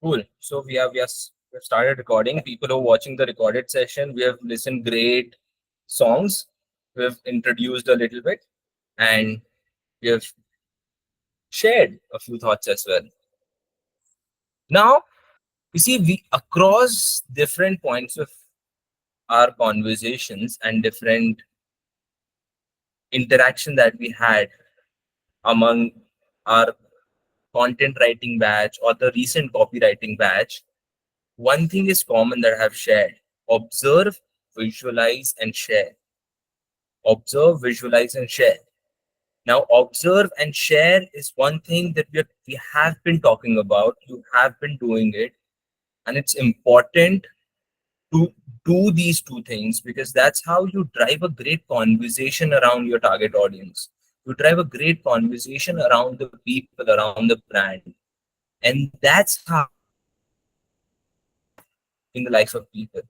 Cool. So we've started recording. People who are watching the recorded session, we have listened great songs. We've introduced a little bit, and we have shared a few thoughts as well. Now, you see, we across different points of our conversations and different interaction that we had among our content writing batch or the recent copywriting batch, one thing is common that I have shared: observe, visualize, and share. Observe, visualize, and share. Now, observe and share is one thing that we have been talking about. You have been doing it, and it's important to do these two things because that's how you drive a great conversation around your target audience. You drive a great conversation around the people, around the brand, and that's how in the life of people.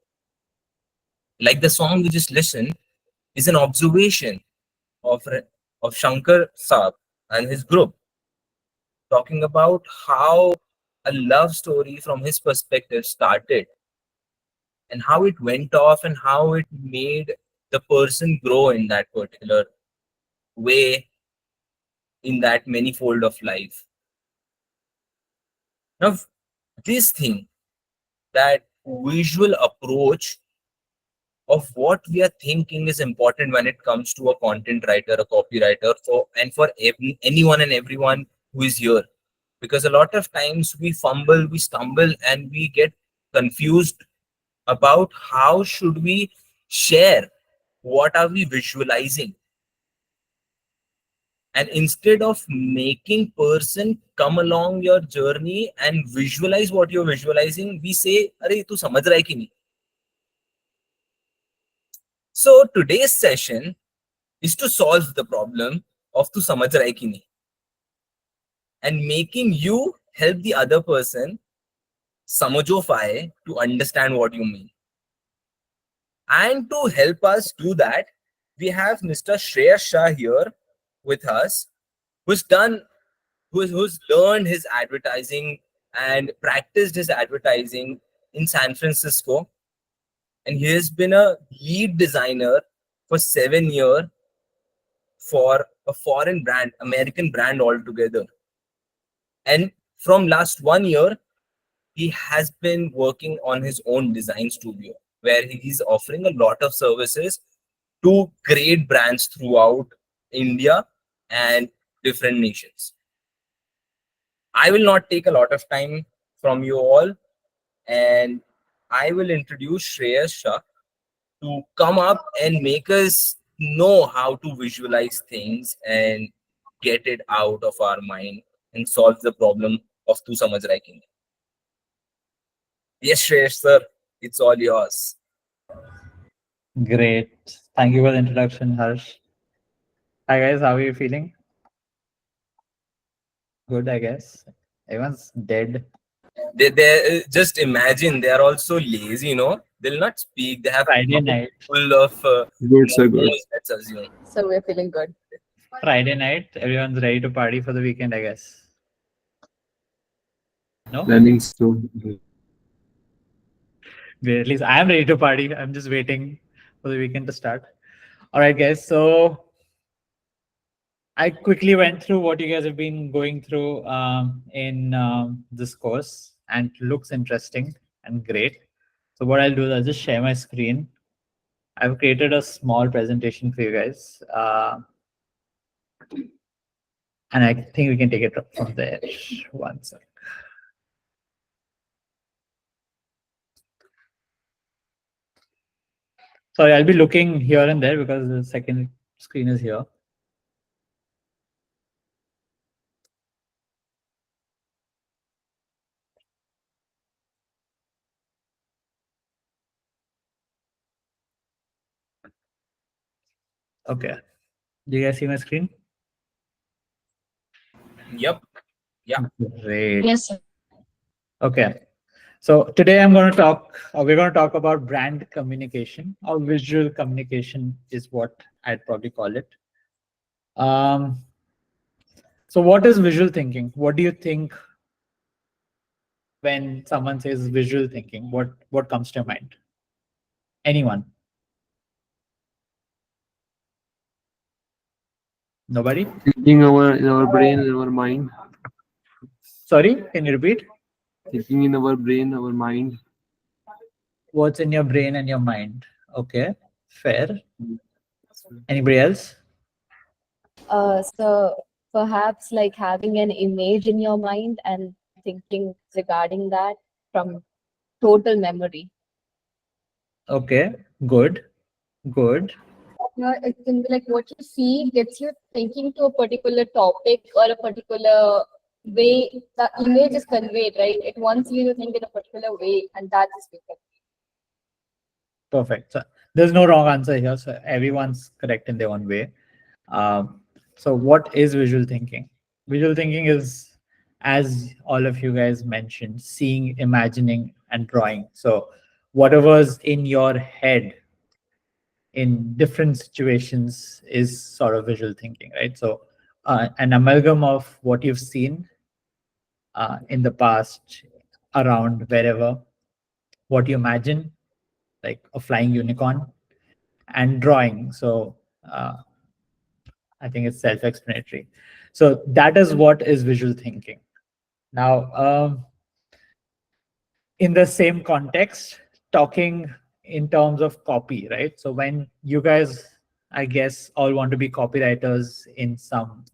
Like the song we just listened is an observation of Shankar Saab and his group, talking about how a love story from his perspective started and how it went off and how it made the person grow in that particular way in that manifold of life. Now, this thing, that visual approach of what we are thinking is important when it comes to a content writer, a copywriter, for anyone and everyone who is here. Because a lot of times we fumble, we stumble, and we get confused about how should we share, what are we visualizing. And instead of making person come along your journey and visualize what you're visualizing, we say, "Arey, tu samajh raha hai ki nahi?" So today's session is to solve the problem of tu samajh raha hai ki nahi, and making you help the other person samajhofy to understand what you mean. And to help us do that, we have Mr. Shreyas Shah here with us, who's done, who's learned his advertising and practiced his advertising in San Francisco, and he has been a lead designer for 7 years for a foreign brand, American brand altogether. And from last 1 year, he has been working on his own design studio where he's offering a lot of services to great brands throughout India and different nations. I will not take a lot of time from you all, and I will introduce Shreyas Shah to come up and make us know how to visualize things and get it out of our mind and solve the problem of tu samajh raha hai ki nahi. Yes, Shreyas sir, it's all yours. Great. Thank you for the introduction, Harsh. Hi guys, how are you feeling? Good, I guess. Everyone's dead. They just imagine they are also lazy, they'll not speak. They have Friday mouth night. full of Good, sir, good. momos, let's assume. So we're feeling good. Friday night. Everyone's ready to party for the weekend, I guess. No? Planning so. At least I am ready to party. I'm just waiting for the weekend to start. All right, guys. So I quickly went through what you guys have been going through in this course, and it looks interesting and great. So what I'll do is I'll just share my screen. I've created a small presentation for you guys. And I think we can take it from there. One sec. Sorry, I'll be looking here and there because the second screen is here. Okay. Do you guys see my screen? Yep. Yeah. Great. Yes, sir. Okay. So today we're going to talk about brand communication, or visual communication is what I'd probably call it. So what is visual thinking? What do you think when someone says visual thinking? What comes to your mind? Anyone? Nobody? Thinking in our brain and our mind. Sorry, can you repeat? Thinking in our brain, our mind. What's in your brain and your mind? Okay, fair. Anybody else? So perhaps like having an image in your mind and thinking regarding that from total memory. Okay, good, good. It can be like what you see gets you thinking to a particular topic or a particular way. The image is conveyed, right? It wants you to think in a particular way, and that is because. Perfect. So there's no wrong answer here. So everyone's correct in their own way. So what is visual thinking? Visual thinking is, as all of you guys mentioned, seeing, imagining, and drawing. So whatever's in your head in different situations is sort of visual thinking, right? So an amalgam of what you've seen in the past, around wherever, what you imagine, like a flying unicorn, and drawing. So I think it's self-explanatory. So that is what is visual thinking. Now, in the same context, talking in terms of copy, right? So when you guys, I guess, all want to be copywriters in some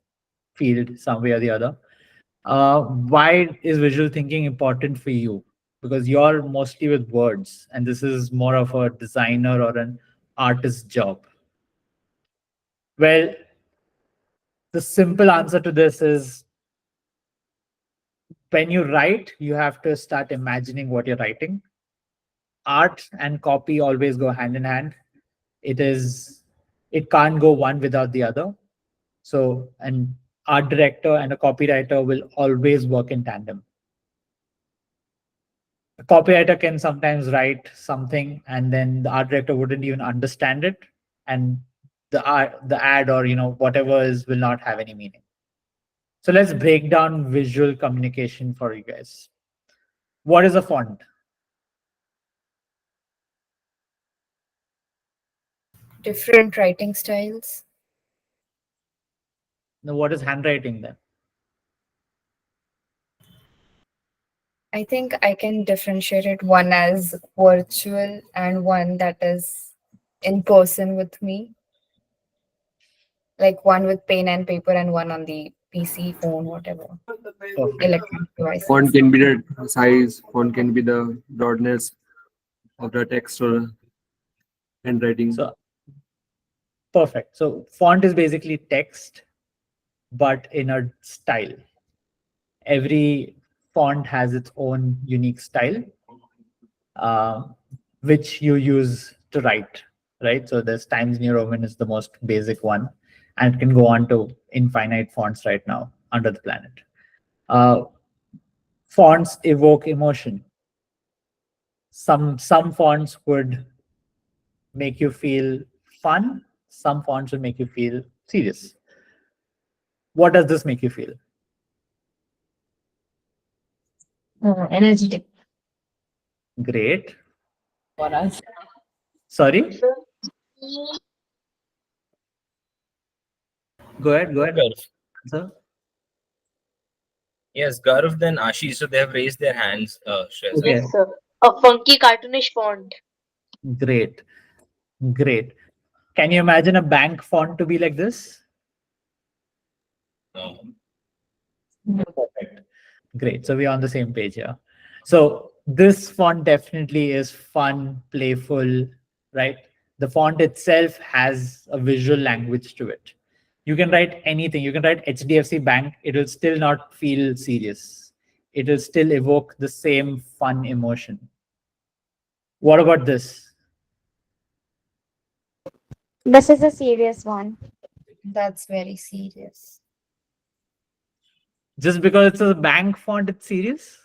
field, some way or the other, why is visual thinking important for you? Because you're mostly with words, and this is more of a designer or an artist's job. Well, the simple answer to this is when you write, you have to start imagining what you're writing. Art and copy always go hand in hand. It can't go one without the other. So an art director and a copywriter will always work in tandem. A copywriter can sometimes write something and then the art director wouldn't even understand it, and the ad or whatever is will not have any meaning. So let's break down visual communication for you guys. What is a font? Different writing styles. Now, what is handwriting then? I think I can differentiate it one as virtual and one that is in person with me. Like one with pen and paper and one on the PC, phone, whatever, Perfect. electronic Font devices. can be the size, font can be the broadness of the text or handwriting. So perfect. So font is basically text, but in a style. Every font has its own unique style, uh, which you use to write, right? So there's Times New Roman is the most basic one, and it can go on to infinite fonts right now under the planet. Uh, Fonts evoke emotion. Some fonts would make you feel fun. Some fonts will make you feel serious. What does this make you feel? Energetic Great. for us. Sorry? Go ahead. Go ahead. Garv. Sir? Yes, Garv, then Ashish. So they have raised their hands, Shreya. Okay. Yes, sir. A funky cartoonish font. Great. Great. Can you imagine a bank font to be like this? No. Perfect. Great. So we're on the same page here. So this font definitely is fun, playful, right? The font itself has a visual language to it. You can write anything. You can write HDFC Bank. It will still not feel serious. It will still evoke the same fun emotion. What about this? This is a serious one. That's very serious. Just because it's a bank font, it's serious?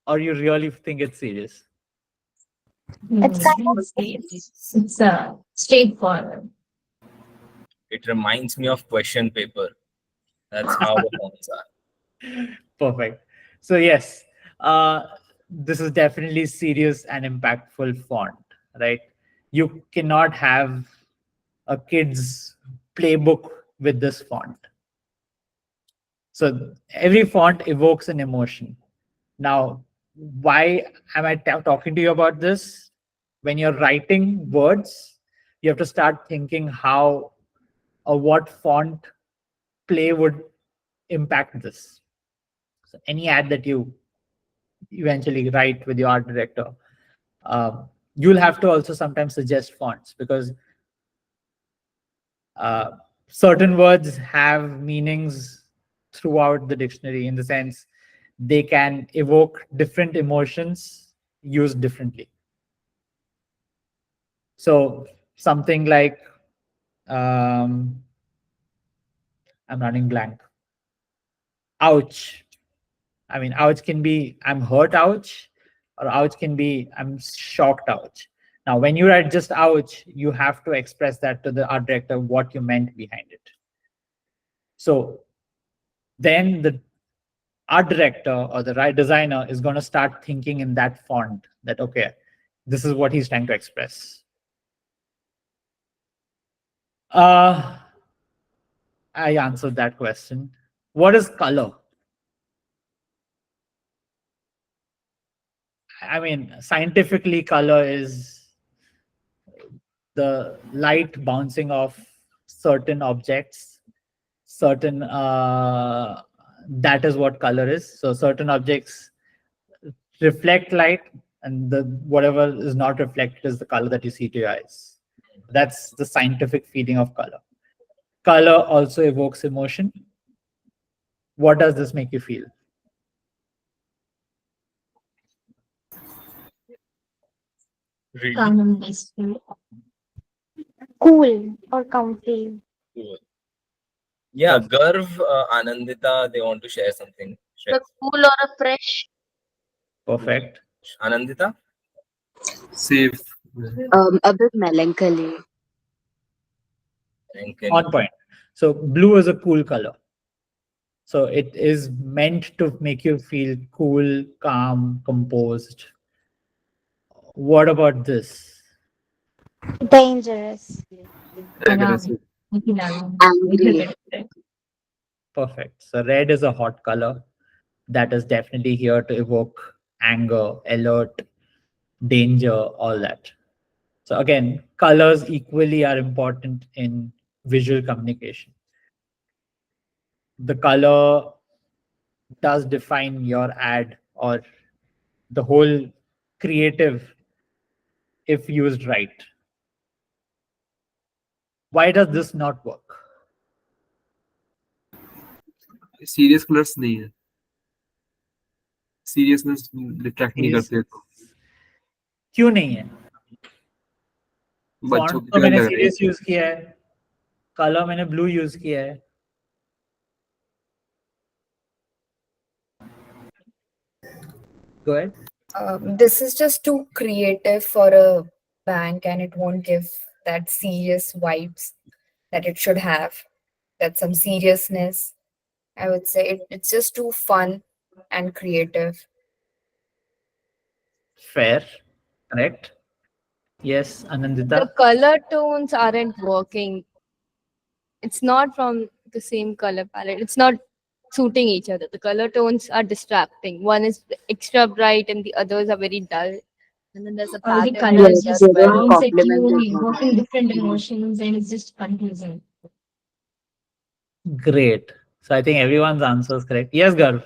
Or you really think it's serious? It's kind of It's straightforward. It reminds me of question paper. That's how the fonts are. Perfect. So yes, This is definitely serious and impactful font, right? You cannot have a kid's playbook with this font. So every font evokes an emotion. Now, why am I talking to you about this? When you're writing words, you have to start thinking how or what font play would impact this. So any ad that you eventually write with your art director, you'll have to also sometimes suggest fonts, because uh, certain words have meanings throughout the dictionary, in the sense they can evoke different emotions used differently. So something like, I'm running blank. Ouch. I mean, ouch can be I'm hurt, ouch, or ouch can be I'm shocked, ouch. Now, when you write just ouch, you have to express that to the art director what you meant behind it. So then the art director or the right designer is going to start thinking in that font that, okay, this is what he's trying to express. I answered that question. What is color? I mean, scientifically, color is the light bouncing off certain objects. Certain that is what color is. So certain objects reflect light, and the whatever is not reflected is the color that you see to your eyes. That's the scientific feeling of color. Color also evokes emotion. What does this make you feel? Really Calm and peaceful. Cool or comfy. cool. Yeah, Garv, Anandita, they want to share something. The cool or a fresh. Perfect. Anandita? Safe. A bit melancholy. On point. So blue is a cool color. So it is meant to make you feel cool, calm, composed. What about this? Dangerous. Aggressive. Angry. Perfect. So red is a hot color that is definitely here to evoke anger, alert, danger, all that. So again, colors equally are important in visual communication. The color does define your ad or the whole creative if used right. Why does this not work? Serious colours नहीं है seriousness detract नहीं Serious- करते क्यों नहीं है? बच्चों font की तो तरह मैंने लग रही है सीरियस यूज किया है, कलर मैंने ब्लू यूज किया है. Go ahead. This is just too creative for a bank, and it won't give that serious vibes that it should have. That some seriousness. I would say it's just too fun and creative. Fair. Correct. Yes, The Anandita. color tones aren't working. It's not from the same color palette. It's not suiting each other. The color tones are distracting. One is extra bright and the others are very dull. And then there's a All the pattern colors Yes, as just they well. don't bounce at complement you, each other. evoking different emotions, and it's just confusing. Great. So I think everyone's answer is correct. Yes, Garv.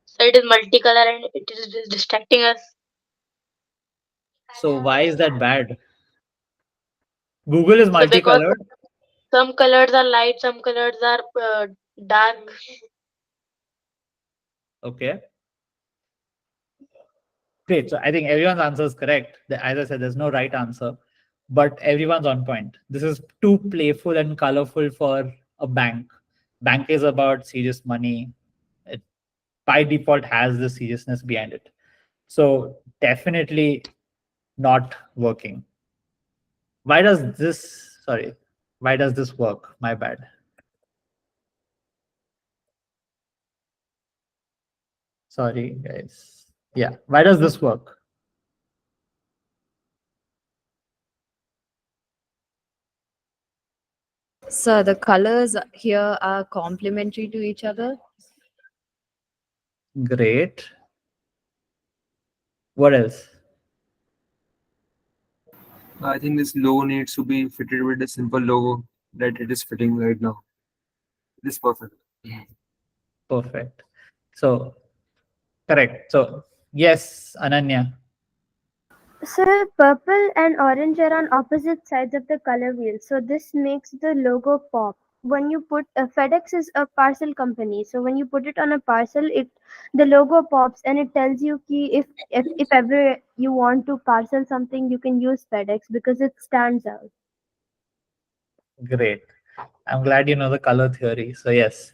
So it is multicolor and it is distracting us. So why is that bad? Google is So because multicolored. some colors are light, some colors are dark. Okay. Great. So I think everyone's answer is correct. As I said, there's no right answer, but everyone's on point. This is too playful and colorful for a bank. Bank is about serious money. It by default has the seriousness behind it. So definitely not working. Why does this, sorry, why does this work? My bad. Sorry, guys. Yeah. Why does this work? So the colors here are complementary to each other. Great. What else? I think this logo needs to be fitted with a simple logo that it is fitting right now. It is perfect. Perfect. So, correct. So, yes, Ananya. So purple and orange are on opposite sides of the color wheel. So this makes the logo pop. When you put FedEx is a parcel company. So when you put it on a parcel, the logo pops and it tells you ki if ever you want to parcel something, you can use FedEx because it stands out. Great. I'm glad you know the color theory. So, yes.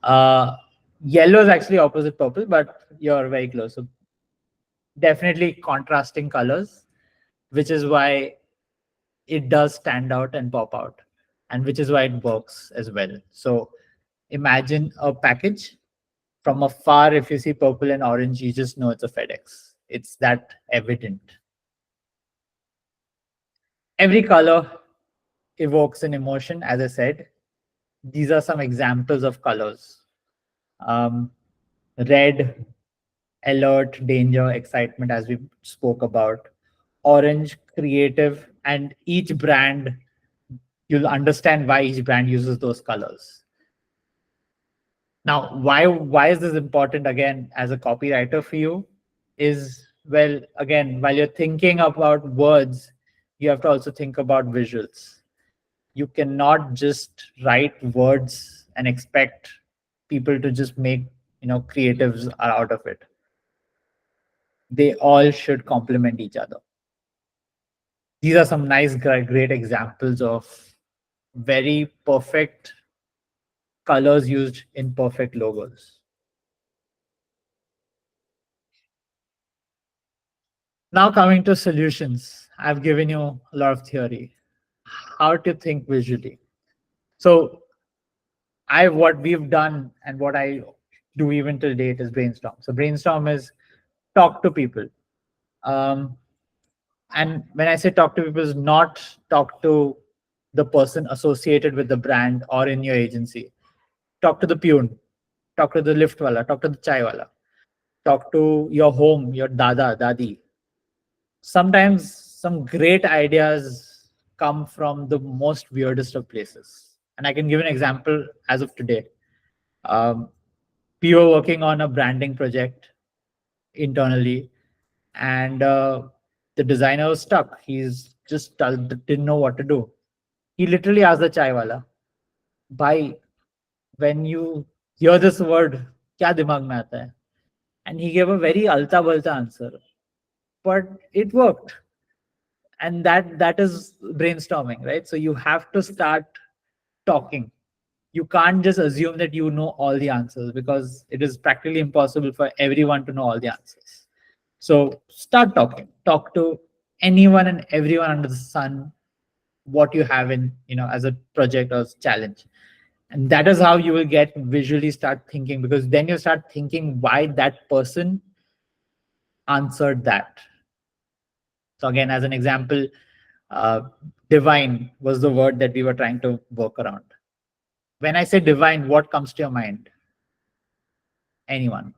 Yellow is actually opposite purple, but you're very close. So, definitely contrasting colors, which is why it does stand out and pop out, and which is why it works as well. So, imagine a package from afar. If you see purple and orange, you just know it's a FedEx. It's that evident. Every color evokes an emotion, as I said. These are some examples of colors. Red, alert, danger, excitement, as we spoke about. Orange, creative, and each brand, you'll understand why each brand uses those colors. Now, why is this important again as a copywriter for you? Is, well, again, while you're thinking about words, you have to also think about visuals. You cannot just write words and expect people to just make creatives out of it. They all should complement each other. These are some nice great examples of very perfect colors used in perfect logos. Now coming to solutions, I've given you a lot of theory, how to think visually. So what we've done and what I do even till date is brainstorm. So brainstorm is talk to people. And when I say talk to people, is not talk to the person associated with the brand or in your agency. Talk to the peon, talk to the lift wala, talk to the chai wala, talk to your home, your dada, dadi. Sometimes some great ideas come from the most weirdest of places. And I can give an example as of today. We were working on a branding project internally, and the designer was stuck. He's just didn't know what to do. He literally asked the chai wala, "Bhai, when you hear this word, kya dimag mein aata hai?" And he gave a very alta balta answer, but it worked. And that is brainstorming, right? So you have to start talking. You can't just assume that you know all the answers, because it is practically impossible for everyone to know all the answers. So start talking. Talk to anyone and everyone under the sun, what you have in, as a project or challenge. And that is how you will get visually start thinking, because then you start thinking why that person answered that. So again, as an example, uh, divine was the word that we were trying to work around. When I say divine, what comes to your mind? Anyone?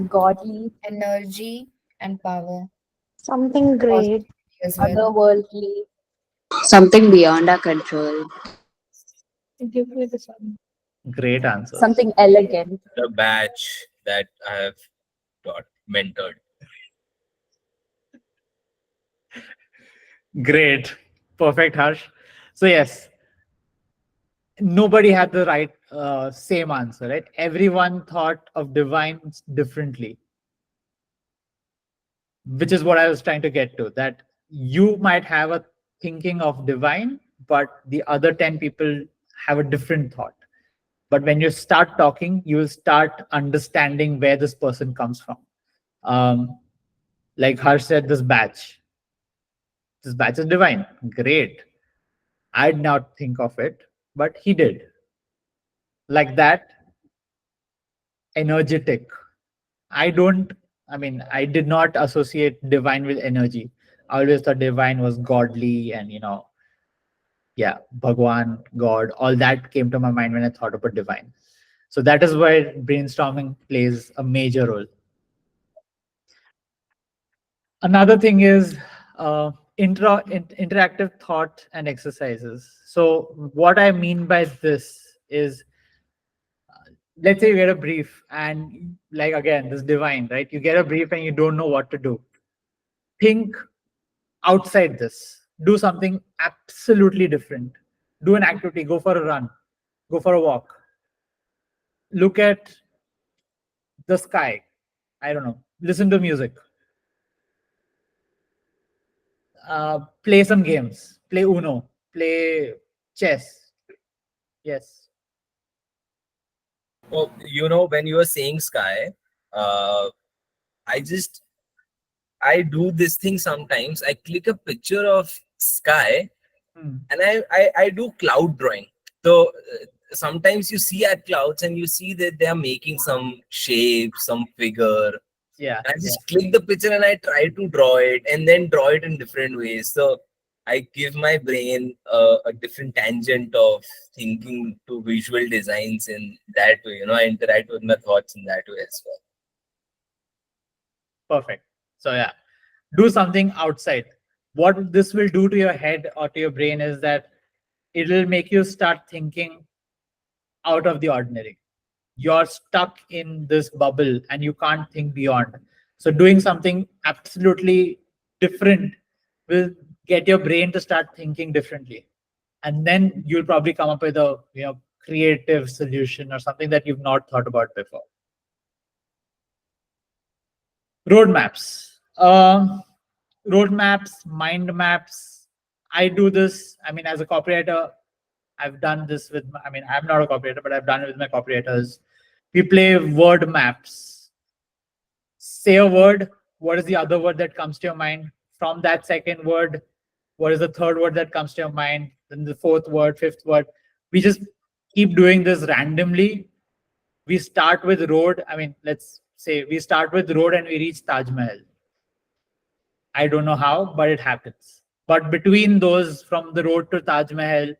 Godly, Energy and power. Something great. Positivity as well. otherworldly. Something beyond our control. Give me this one. Great answers. Something elegant. The batch that I have taught, mentored. Great. Perfect, Harsh. So yes, nobody had the right same answer, right? Everyone thought of divine differently, which is what I was trying to get to, that you might have a thinking of divine, but the other 10 people have a different thought. But when you start talking, you will start understanding where this person comes from. Like Harsh said, this batch is divine. Great. I'd not think of it, but he did. like that, energetic. I don't, I mean, I did not associate divine with energy. I always thought divine was godly and, yeah, Bhagwan, God, all that came to my mind when I thought about divine. So that is why brainstorming plays a major role. Another thing is interactive thought and exercises. So what I mean by this is, let's say you get a brief and, like, again, this divine, right? You get a brief and you don't know what to do. Think outside this. Do something absolutely different. Do an activity, go for a run, go for a walk. Look at the sky. I don't know. Listen to music. Play some games. Play Uno. Play chess. Yes. Well, when you were saying sky, I just I do this thing sometimes. I click a picture of sky and I do cloud drawing. So sometimes you see at clouds and you see that they are making some shape, some figure. Yeah. I just click the picture and I try to draw it and then draw it in different ways. So I give my brain a different tangent of thinking to visual designs in that way. I interact with my thoughts in that way as well. Perfect. So yeah, do something outside. What this will do to your head or to your brain is that it will make you start thinking out of the ordinary. You're stuck in this bubble and you can't think beyond. So doing something absolutely different will get your brain to start thinking differently. And then you'll probably come up with a creative solution or something that you've not thought about before. Roadmaps. Roadmaps, mind maps. I do this. I mean, as a copywriter, I've done this with, I'm not a copywriter, but I've done it with my copywriters. We play word maps. Say a word. What is the other word that comes to your mind? From that second word, what is the third word that comes to your mind? Then the fourth word, fifth word. We just keep doing this randomly. We start with road. Let's say we start with road and we reach Taj Mahal. I don't know how, but it happens. But between those, from the road to Taj Mahal,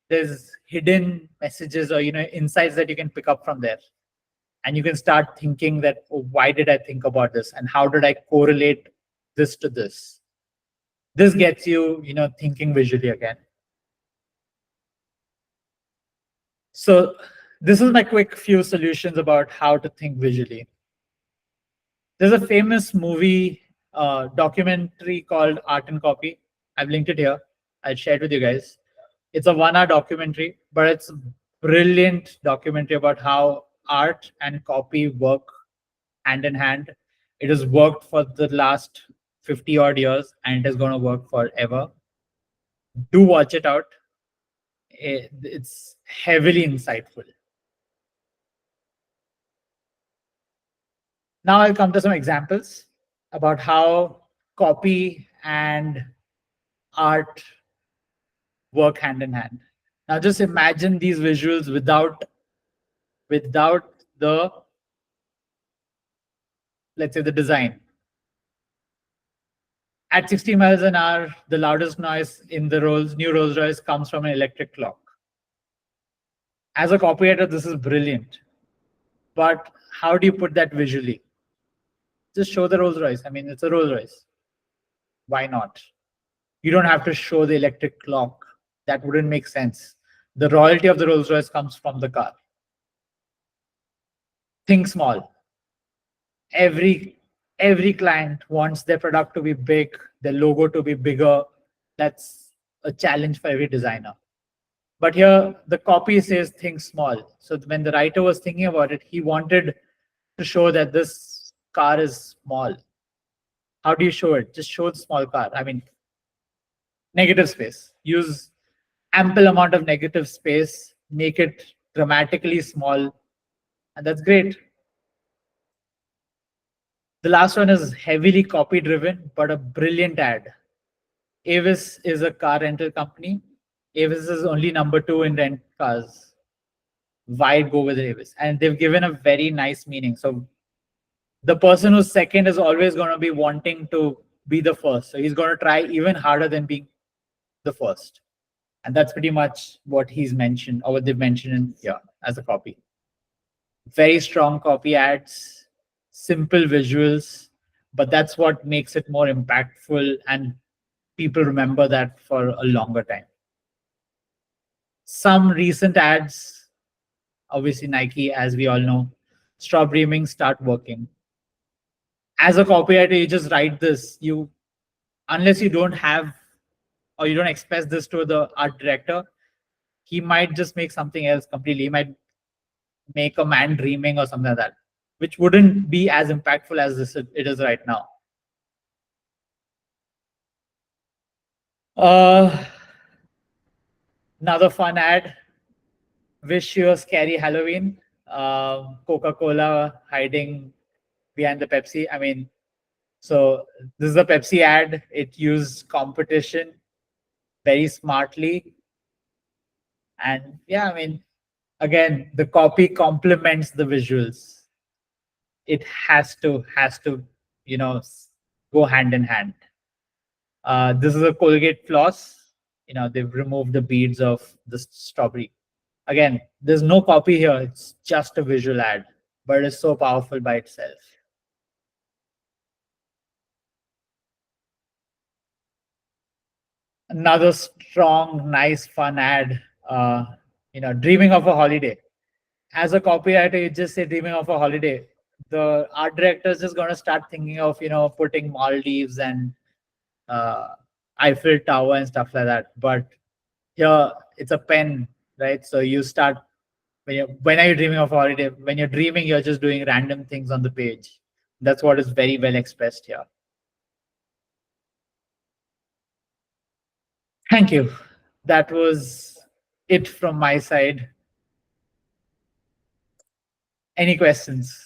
there's hidden messages or insights that you can pick up from there. And you can start thinking that, oh, why did I think about this? And how did I correlate this to this? This gets you, thinking visually again. So this is my quick few solutions about how to think visually. There's a famous movie documentary called Art and Copy. I've linked it here. I'll share it with you guys. It's a 1 hour documentary, but it's a brilliant documentary about how art and copy work hand in hand. It has worked for the last 50 odd years and it is going to work forever. Do watch it out. It's heavily insightful. Now I'll come to some examples about how copy and art work hand in hand. Now just imagine these visuals without the, let's say, the design. At 60 miles an hour, the loudest noise in the new Rolls Royce comes from an electric clock. As a copywriter, this is brilliant. But how do you put that visually? Just show the Rolls Royce. It's a Rolls Royce. Why not? You don't have to show the electric clock. That wouldn't make sense. The royalty of the Rolls Royce comes from the car. Think small. Every client wants their product to be big, their logo to be bigger. That's a challenge for every designer. But here the copy says think small. So when the writer was thinking about it, he wanted to show that this car is small. How do you show it? Just show the small car. Negative space. Use ample amount of negative space, make it dramatically small, and that's great. The last one is heavily copy driven, but a brilliant ad. Avis is a car rental company. Avis is only number 2 in rent cars. why go with Avis? And they've given a very nice meaning. So the person who's second is always going to be wanting to be the first. So he's going to try even harder than being the first. And that's pretty much what he's mentioned, or what they've mentioned in here as a copy. Very strong copy ads, simple visuals, but that's what makes it more impactful, and people remember that for a longer time. Some recent ads, obviously Nike, as we all know, stop dreaming, start working. As a copywriter, you just write this. Unless you don't have, or you don't express this to the art director, he might just make something else completely. He might make a man dreaming or something like that, which wouldn't be as impactful as it is right now. Another fun ad. Wish you a scary Halloween. Coca-Cola hiding behind the Pepsi. I mean, so this is a Pepsi ad. It used competition very smartly. And yeah, I mean, again, the copy complements the visuals. It has to, go hand in hand. This is a Colgate floss. They've removed the beads of the strawberry. Again, there's no copy here. It's just a visual ad, but it's so powerful by itself. Another strong, nice, fun ad. Dreaming of a holiday. As a copywriter, you just say dreaming of a holiday. The art director is just going to start thinking of, putting Maldives and Eiffel Tower and stuff like that. But here, it's a pen, right? So you start, when are you dreaming of a holiday? When you're dreaming, you're just doing random things on the page. That's what is very well expressed here. Thank you. That was it from my side. Any questions?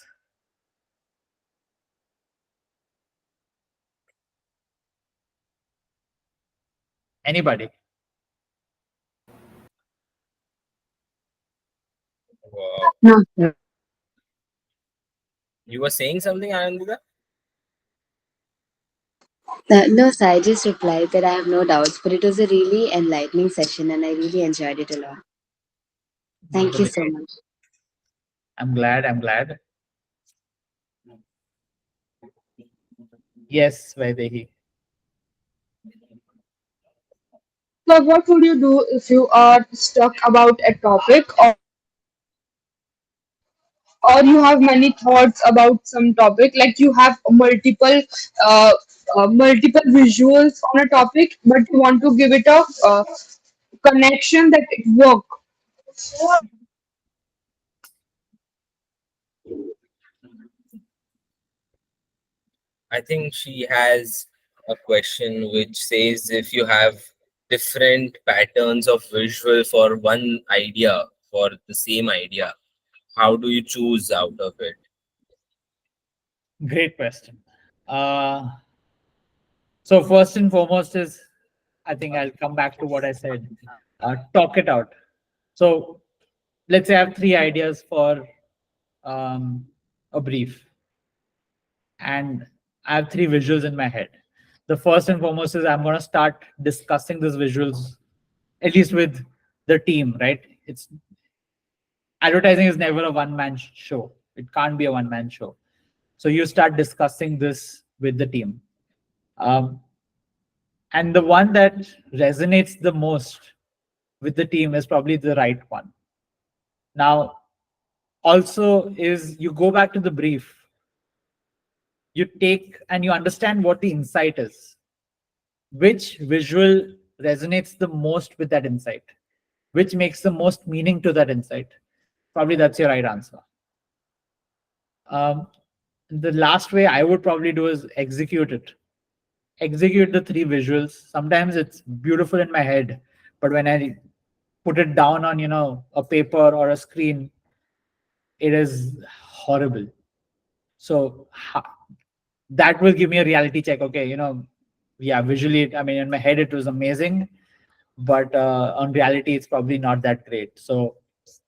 Anybody? Wow. No, sir. You were saying something, Anandita? No, sir. I just replied that I have no doubts, but it was a really enlightening session and I really enjoyed it a lot. Thank you so much. I'm glad. Yes, Vaidehi. So what would you do if you are stuck about a topic, or you have many thoughts about some topic, like you have uh, multiple visuals on a topic, but you want to give it a connection that it work. I think she has a question which says, if you have different patterns of visual for one idea, for the same idea, how do you choose out of it? Great question. So first and foremost is, I think I'll come back to what I said. Talk it out. So let's say I have 3 ideas for a brief, and I have 3 visuals in my head. The first and foremost is I'm going to start discussing these visuals, at least with the team, right? It's advertising is never a one-man show. It can't be a one-man show. So you start discussing this with the team. And the one that resonates the most with the team is probably the right one. Now, also is you go back to the brief, you take and you understand what the insight is. Which visual resonates the most with that insight? Which makes the most meaning to that insight? Probably that's your right answer. The last way I would probably do is execute it. Execute the 3 visuals. Sometimes it's beautiful in my head, but when I put it down on a paper or a screen, it is horrible. So that will give me a reality check. Okay, yeah, visually, I mean, in my head it was amazing, but on reality it's probably not that great. So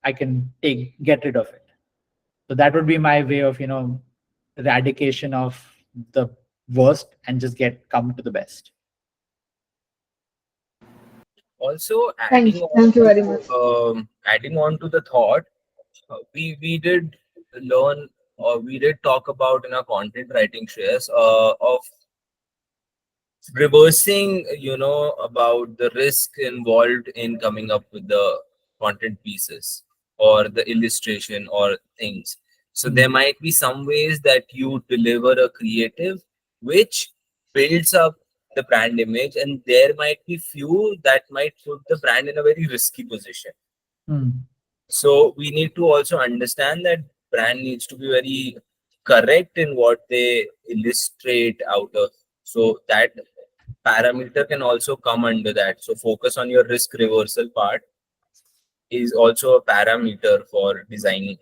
I can get rid of it. So that would be my way of, eradication of the worst and just come to the best. Also, Thank you very much. adding on to the thought, we did learn, or we did talk about in our content writing shares, of reversing, about the risk involved in coming up with the content pieces or the illustration or things. So there might be some ways that you deliver a creative which builds up the brand image, and there might be few that might put the brand in a very risky position. So we need to also understand that brand needs to be very correct in what they illustrate out of. So that parameter can also come under that. So focus on your risk reversal part is also a parameter for designing.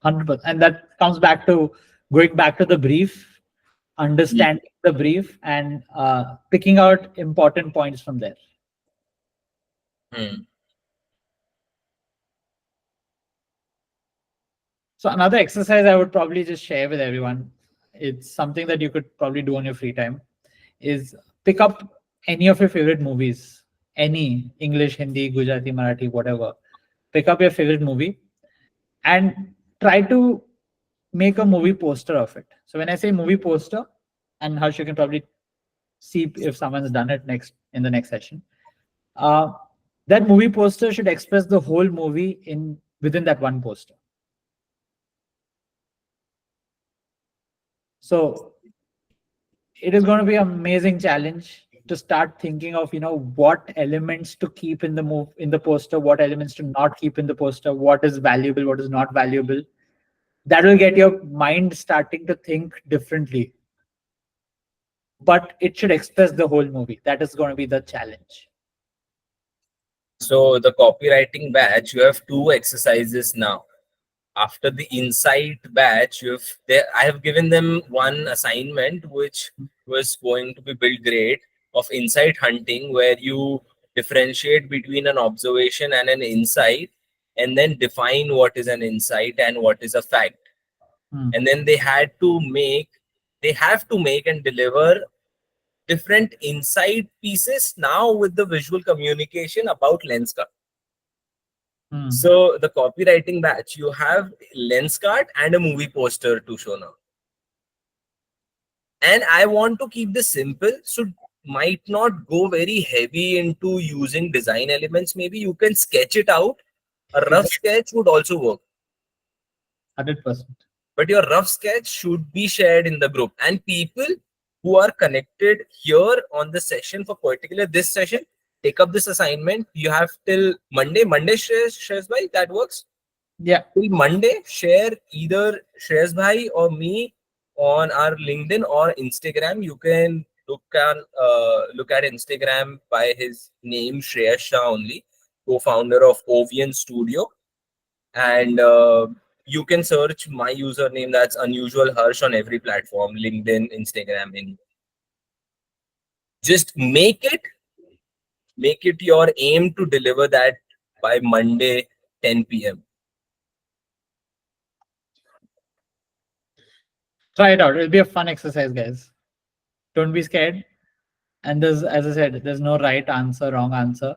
100%. And that comes back to going back to the brief, understanding the brief, and picking out important points from there. So another exercise I would probably just share with everyone, it's something that you could probably do on your free time, is pick up any of your favorite movies, any English, Hindi, Gujarati, Marathi, whatever. Pick up your favorite movie and try to make a movie poster of it. So when I say movie poster, and Harsh, you can probably see if someone's done it in the next session. That movie poster should express the whole movie within that one poster. So it is going to be an amazing challenge to start thinking of, what elements to keep in the poster, what elements to not keep in the poster, what is valuable, what is not valuable. That will get your mind starting to think differently. But it should express the whole movie. That is going to be the challenge. So the copywriting batch, you have two exercises now. After the insight batch, I have given them one assignment which was going to be built grade of insight hunting, where you differentiate between an observation and an insight, and then define what is an insight and what is a fact. And then they have to make and deliver different insight pieces now with the visual communication about lens cut. So the copywriting batch, you have lens card and a movie poster to show now. And I want to keep this simple, so might not go very heavy into using design elements. Maybe you can sketch it out. A rough sketch would also work. 100%. But your rough sketch should be shared in the group. And people who are connected here on the session, for particular this session, take up this assignment. You have till Monday. Monday shares bhai, that works? Yeah. Till Monday, share either Shreyas bhai or me on our LinkedIn or Instagram. You can look at Instagram by his name, Shreyas Shah only, co-founder of Ovian Studio. And you can search my username, that's Unusual Harsh, on every platform, LinkedIn, Instagram. Just make it your aim to deliver that by Monday, 10 p.m. Try it out. It'll be a fun exercise, guys. Don't be scared. And as I said, there's no right answer, wrong answer.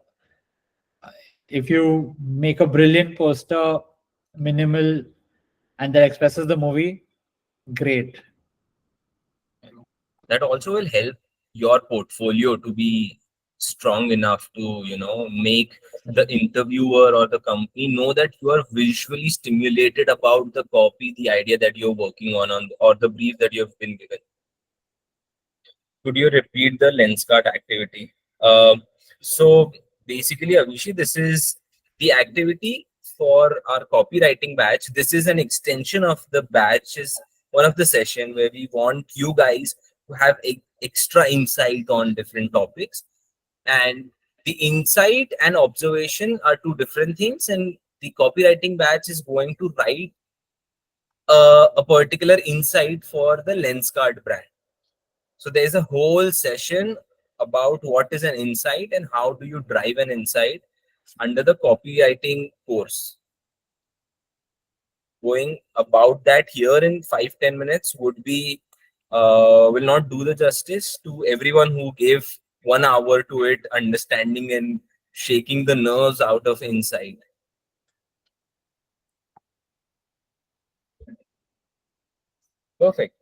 If you make a brilliant poster, minimal, and that expresses the movie, great. That also will help your portfolio to be strong enough to, make the interviewer or the company know that you are visually stimulated about the copy, the idea that you're working on, or the brief that you've been given. Could you repeat the lens card activity? So basically, Avishi, this is the activity for our copywriting batch. This is an extension of the batch, is one of the session where we want you guys to have extra insight on different topics. And the insight and observation are two different things. And the copywriting batch is going to write a particular insight for the lens card brand. So there's a whole session about what is an insight and how do you drive an insight. under the copywriting course. Going about that here in 5-10 minutes would be will not do the justice to everyone who gave 1 hour to it, understanding and shaking the nerves out of inside. Perfect.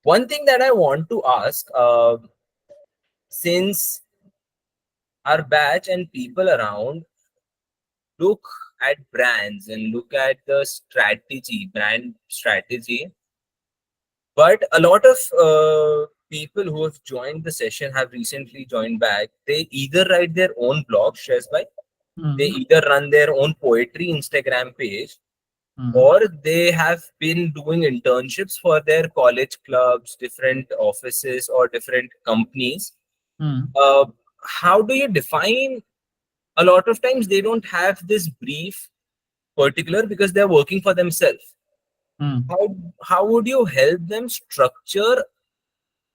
One thing that I want to ask, since our batch and people around look at brands and look at the strategy, brand strategy, but a lot of people who have joined the session have recently joined back. They either write their own blog, shares by, they either run their own poetry Instagram page, or they have been doing internships for their college clubs, different offices, or different companies. How do you define? A lot of times they don't have this brief particular because they're working for themselves. How would you help them structure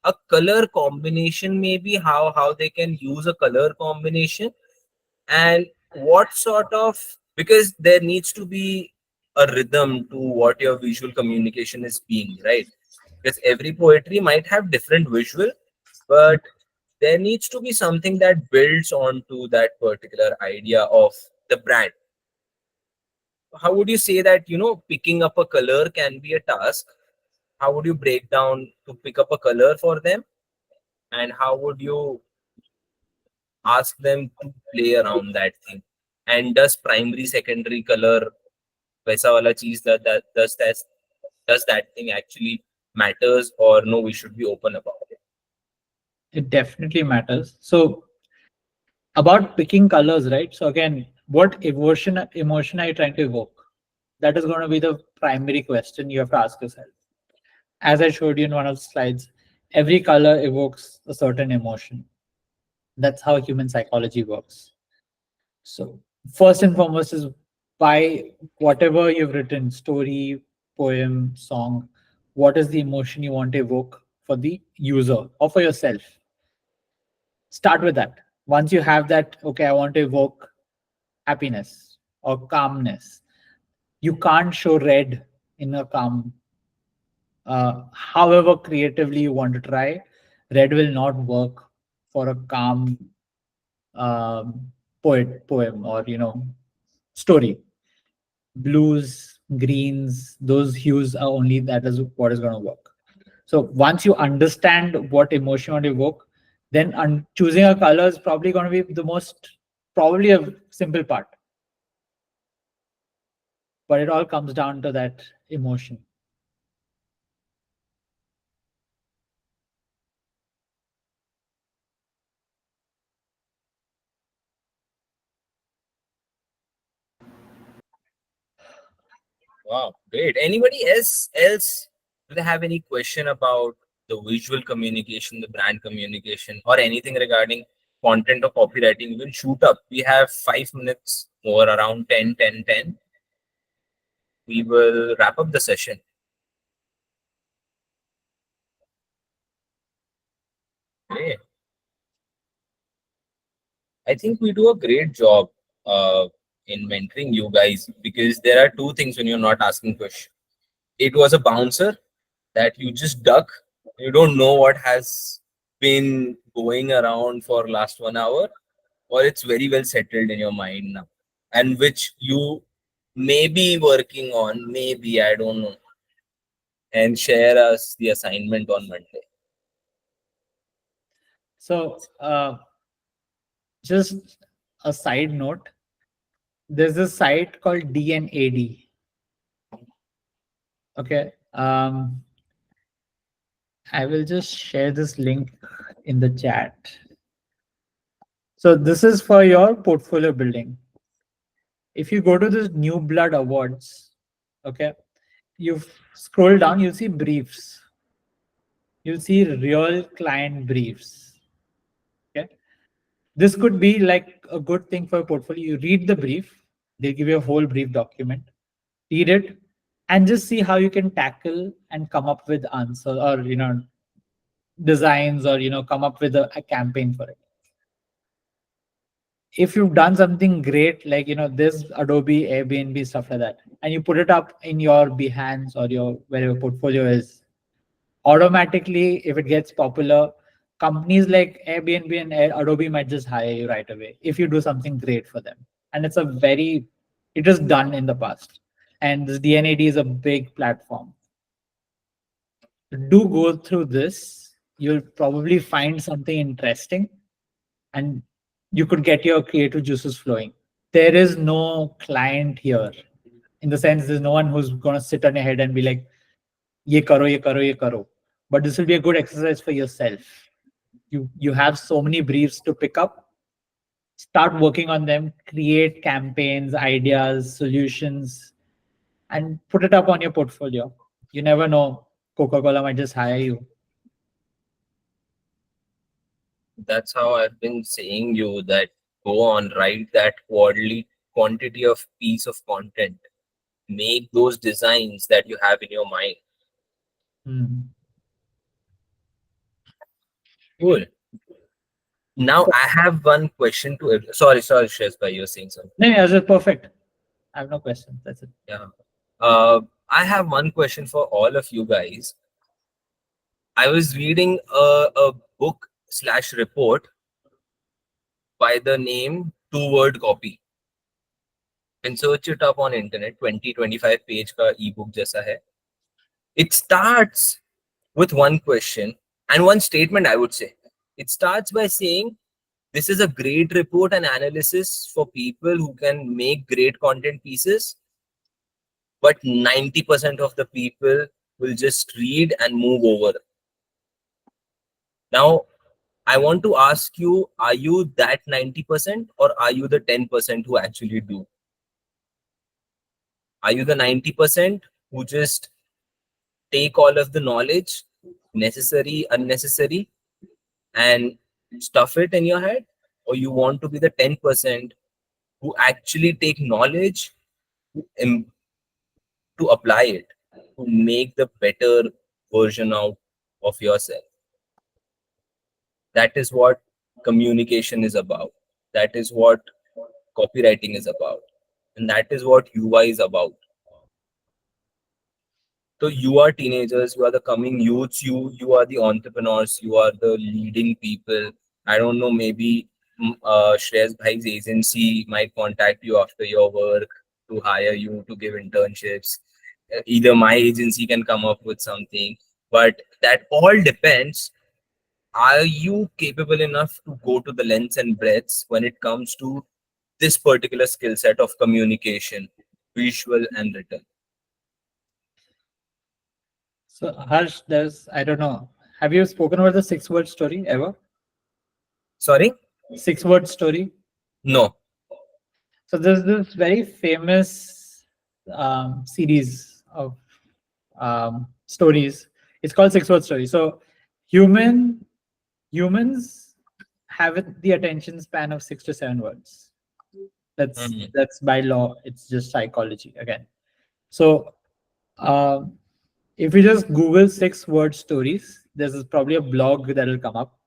a color combination, maybe how they can use a color combination, and what sort of, because there needs to be a rhythm to what your visual communication is being, right? Because every poetry might have different visual, but there needs to be something that builds onto that particular idea of the brand. How would you say that, picking up a color can be a task? How would you break down to pick up a color for them, and how would you ask them to play around that thing? And does primary secondary color वैसा वाला चीज that thing actually matters, or no, we should be open about it? It definitely matters. So about picking colors, right? So again, what emotion are you trying to evoke? That is going to be the primary question you have to ask yourself. As I showed you in one of the slides, every color evokes a certain emotion. That's how human psychology works. So first and foremost is, by whatever you've written, story, poem, song, what is the emotion you want to evoke for the user or for yourself? Start with that. Once you have that, okay, I want to evoke happiness or calmness. You can't show red in a calm. However creatively you want to try, red will not work for a calm poem or story. Blues, greens, those hues are only, that is what is going to work. So once you understand what emotion you want to evoke, then choosing a color is probably going to be the most, probably a simple part. But it all comes down to that emotion. Wow, great. Anybody else do they have any question about the visual communication, the brand communication, or anything regarding content or copywriting? You can shoot up. We have 5 minutes more, around 10. We will wrap up the session. Okay. I think we do a great job in mentoring you guys, because there are two things when you're not asking questions. It was a bouncer that you just duck. You don't know what has been going around for last 1 hour, or it's very well settled in your mind now, and which you may be working on, maybe, I don't know, and share us the assignment on Monday. So just a side note, there's a site called DNAD. Okay. I will just share this link in the chat. So this is for your portfolio building. If you go to this New Blood Awards, okay, you scroll down, you'll see briefs. You'll see real client briefs. Okay. This could be like a good thing for a portfolio. You read the brief, they give you a whole brief document. Read it and just see how you can tackle and come up with answers, or designs, or come up with a campaign for it. if you've done something great, like this Adobe, Airbnb, stuff like that, and you put it up in your Behance or your wherever portfolio is, automatically, if it gets popular, companies like Airbnb and Adobe might just hire you right away if you do something great for them. And it is done in the past. And this DNAD is a big platform. Do go through this. You'll probably find something interesting and you could get your creative juices flowing. There is no client here. In the sense, there's no one who's going to sit on your head and be like, ye karo, ye karo, ye karo. But this will be a good exercise for yourself. You have so many briefs to pick up. Start working on them, create campaigns, ideas, solutions, and put it up on your portfolio. You never know. Coca-Cola might just hire you. That's how I've been saying you that go on, write that quarterly quantity of piece of content. Make those designs that you have in your mind. Cool. Now I have one question to sorry, Shreyas, you're saying something. No, that's it. Perfect. I have no questions. That's it. Yeah. I have one question for all of you guys. I was reading a book / report by the name 2-word copy. You can search it up on internet. 20-25 page ka ebook jaisa hai. It starts with one question and one statement, I would say. It starts by saying, this is a great report and analysis for people who can make great content pieces, but 90% of the people will just read and move over. Now, I want to ask you, are you that 90% or are you the 10% who actually do? Are you the 90% who just take all of the knowledge, necessary, unnecessary, and stuff it in your head? Or you want to be the 10% who actually take knowledge to apply it, to make the better version out of yourself? That is what communication is about. That is what copywriting is about. And that is what UI is about. So you are teenagers, you are the coming youths, you are the entrepreneurs, you are the leading people. I don't know, maybe Shreyas Bhai's agency might contact you after your work to hire you to give internships. Either my agency can come up with something, but that all depends. Are you capable enough to go to the lengths and breadths when it comes to this particular skill set of communication, visual and written? So Harsh, I don't know. Have you spoken about the 6-word story ever? Sorry? 6-word story? No. So there's this very famous series of stories. It's called 6-word story. So humans have the attention span of 6 to 7 words. That's by law. It's just psychology again. So if you just Google 6-word stories, there's probably a blog that'll come up.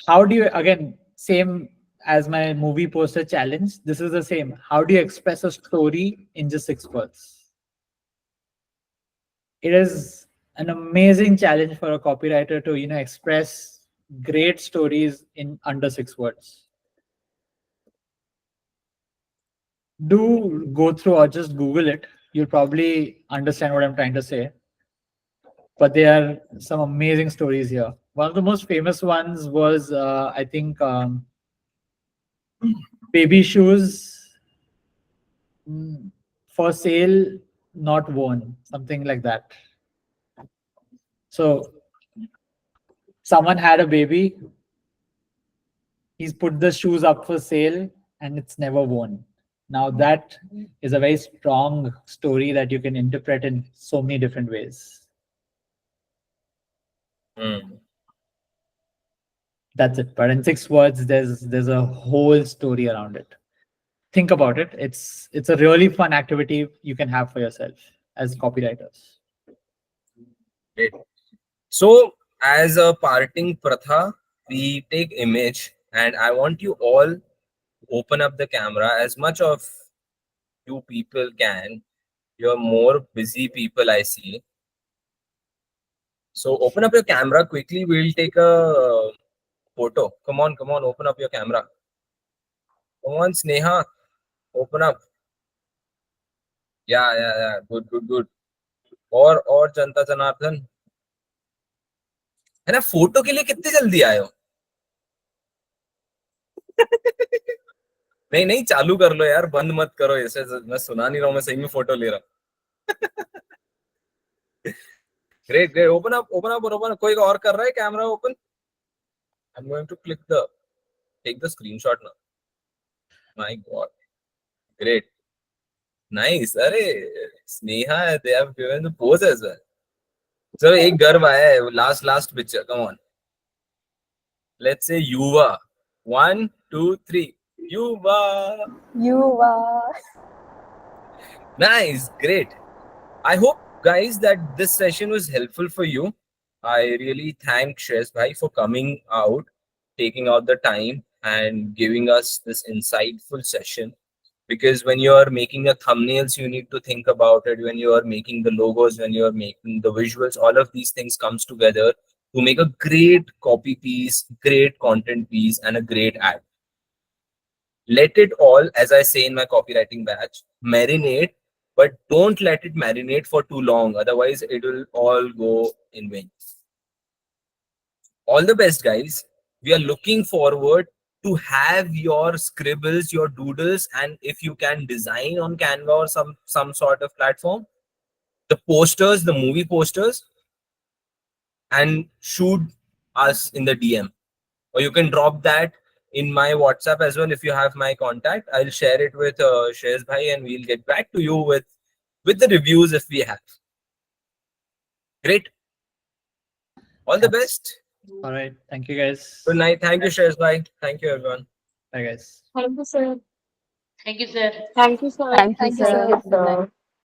How do you, again, same as my movie poster challenge, this is the same. How do you express a story in just 6 words? It is an amazing challenge for a copywriter to express great stories in under 6 words. Do go through or just Google it. You'll probably understand what I'm trying to say. But there are some amazing stories here. One of the most famous ones was, I think, baby shoes for sale, not worn, something like that. So someone had a baby, he's put the shoes up for sale and it's never worn. Now that is a very strong story that you can interpret in so many different ways. That's it. But in 6 words, there's a whole story around it. Think about it. It's a really fun activity you can have for yourself as copywriters. Great. So as a parting pratha, we take image And I want you all open up the camera as much of you people can. You're more busy people, I see. So open up your camera quickly. We'll take a photo. Come on, open up your camera. Come on, Sneha, open up. Yeah. Good. और जनता जनार्दन, है ना? Photo के लिए कितने जल्दी आए हो? नहीं, चालू कर लो यार, बंद मत करो ऐसे। मैं सुना नहीं रहा हूँ, मैं सही में फोटो ले रहा हूँ। Great. Open up. कोई और कर रहा है camera open? I'm going to take the screenshot now. My God. Great. Nice. अरे Sneha, they have given the pose as well. So एक गर्व आया है. Last picture. Come on. Let's say Yuva. 1, 2, 3. Yuva. You are. Nice. Great. I hope, guys, that this session was helpful for you. I really thank Shreyas Bhai for coming out, taking out the time and giving us this insightful session. Because when you are making the thumbnails, you need to think about it. When you are making the logos, when you are making the visuals, all of these things comes together to make a great copy piece, great content piece, and a great ad. Let it all, as I say in my copywriting batch, marinate, but don't let it marinate for too long. Otherwise, it will all go in vain. All the best, guys. We are looking forward to have your scribbles, your doodles, and if you can design on Canva or some sort of platform, the posters, the movie posters, and shoot us in the DM. Or you can drop that in my WhatsApp as well if you have my contact. I'll share it with Shreyas Bhai and we'll get back to you with the reviews if we have. Great. All the best. All right. Thank you, guys. Good night. Thank you, Shreyas Bhai. Thank you, everyone. Bye, guys. Thank you, sir. Thank you, sir. Thank you, sir. Thank you, Thank you, sir. sir. Good night.